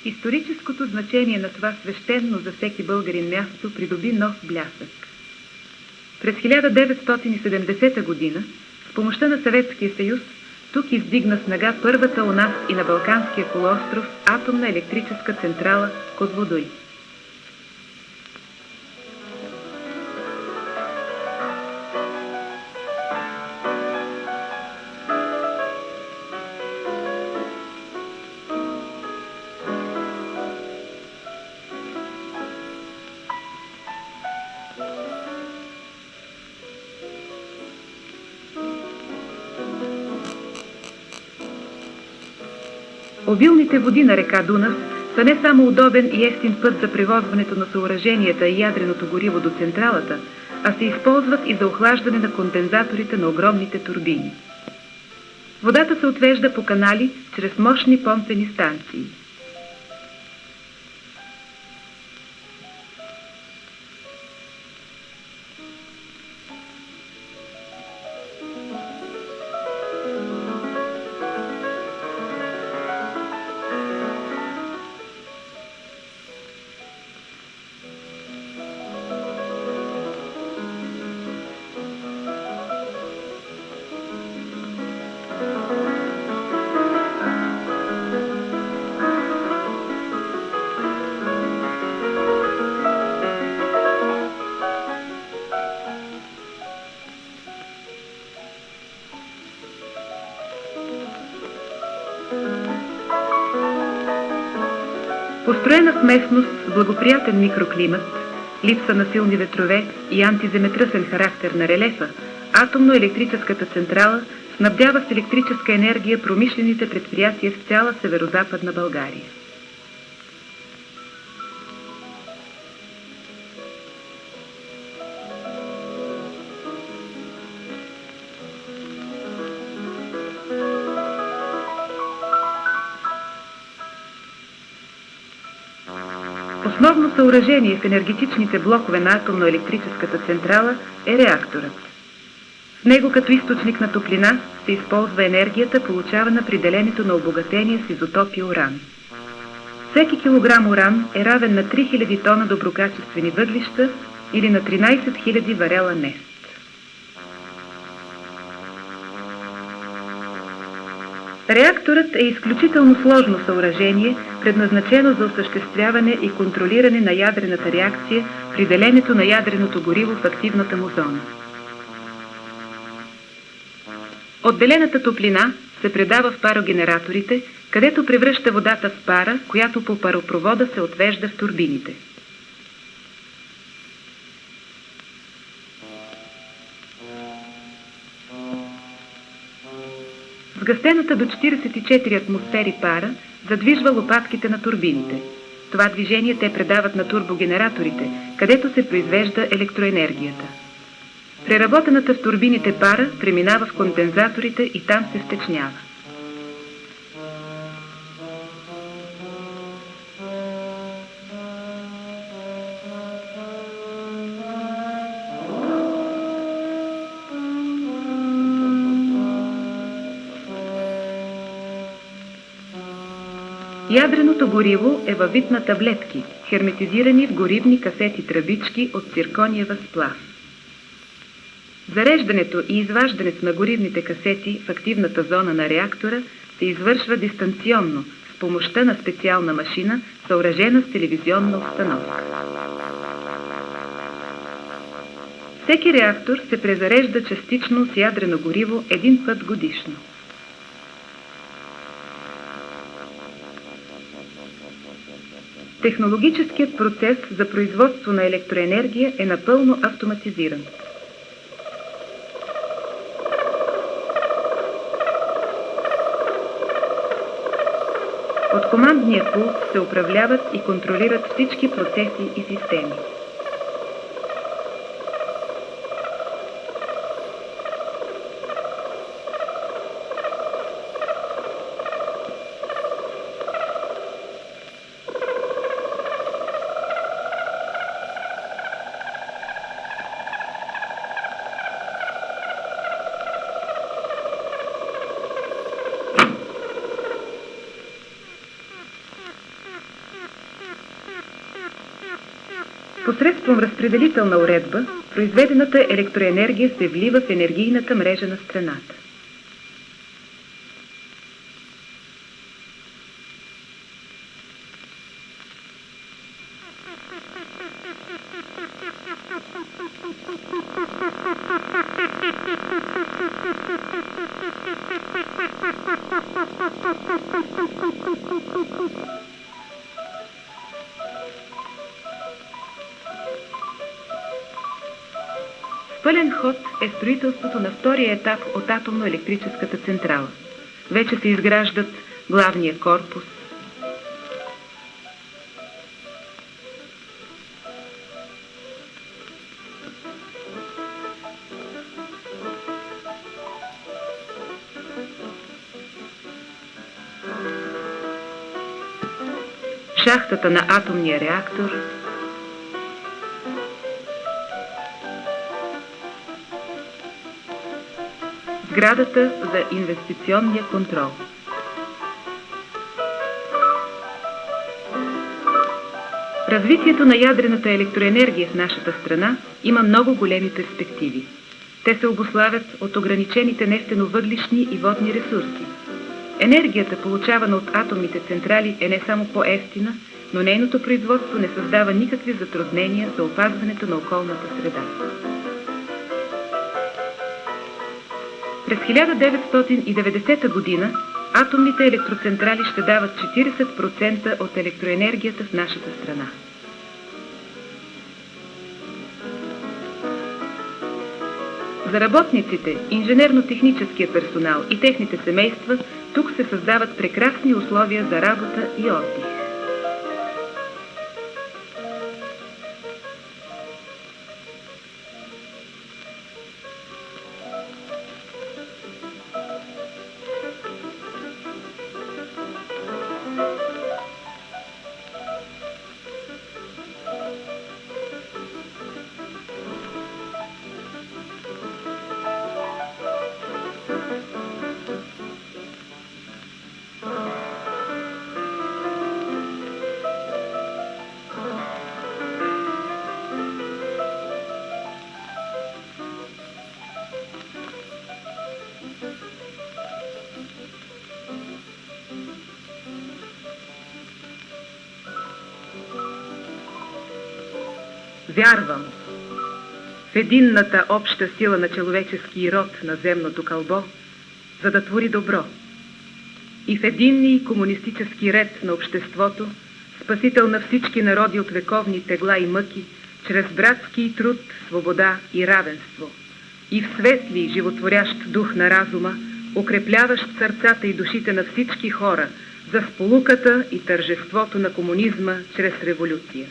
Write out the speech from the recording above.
историческото значение на това свещено за всеки българин място придоби нов блясък. През 1970 година, с помощта на Съветския съюз, тук издигна снага първата у нас и на Балканския полуостров атомна електрическа централа Козлодуй. Обилните води на река Дунав са не само удобен и евтин път за превозването на съоръженията и ядреното гориво до централата, а се използват и за охлаждане на кондензаторите на огромните турбини. Водата се отвежда по канали чрез мощни помпени станции. Построена в местност с благоприятен микроклимат, липса на силни ветрове и антиземетръсен характер на релефа, атомно-електрическата централа снабдява с електрическа енергия промишлените предприятия в цяла северозападна България. Основно съоръжение в енергетичните блокове на атомно-електрическата централа е реакторът. В него като източник на топлина се използва енергията, получавана при деленето на обогатения с изотопи уран. Всеки килограм уран е равен на 3000 тона доброкачествени въглища или на 13 000 варела нефт. Реакторът е изключително сложно съоръжение, предназначено за осъществяване и контролиране на ядрената реакция при деленето на ядреното гориво в активната му зона. Отделената топлина се предава в парогенераторите, където превръща водата в пара, която по паропровода се отвежда в турбините. Сгъстената до 44 атмосфери пара задвижва лопатките на турбините. Това движение те предават на турбогенераторите, където се произвежда електроенергията. Преработената в турбините пара преминава в кондензаторите и там се втечнява. Ядреното гориво е във вид на таблетки, херметизирани в горивни касети-тръбички от циркониева сплав. Зареждането и изваждането на горивните касети в активната зона на реактора се извършва дистанционно с помощта на специална машина, съоръжена с телевизионна установка. Всеки реактор се презарежда частично с ядрено гориво един път годишно. Технологическият процес за производство на електроенергия е напълно автоматизиран. От командния пулт се управляват и контролират всички процеси и системи. Посредством разпределителна уредба, произведената електроенергия се влива в енергийната мрежа на страната. В пълен ход е строителството на втория етап от атомно-електрическата централа. Вече се изграждат главния корпус, шахтата на атомния реактор, сградата за инвестиционния контрол. Развитието на ядрената електроенергия в нашата страна има много големи перспективи. Те се обуславят от ограничените нефтено-въглищни и водни ресурси. Енергията, получавана от атомните централи, е не само по-евтина, но нейното производство не създава никакви затруднения за опазването на околната среда. През 1990 година атомните електроцентрали ще дават 40% от електроенергията в нашата страна. За работниците, инженерно-техническия персонал и техните семейства тук се създават прекрасни условия за работа и отдих. Вярвам в единната обща сила на човечески род на земното кълбо, за да твори добро, и в единния комунистически ред на обществото, спасител на всички народи от вековни тегла и мъки, чрез братски труд, свобода и равенство, и в светли, животворящ дух на разума, укрепляващ сърцата и душите на всички хора за сполуката и тържеството на комунизма чрез революция.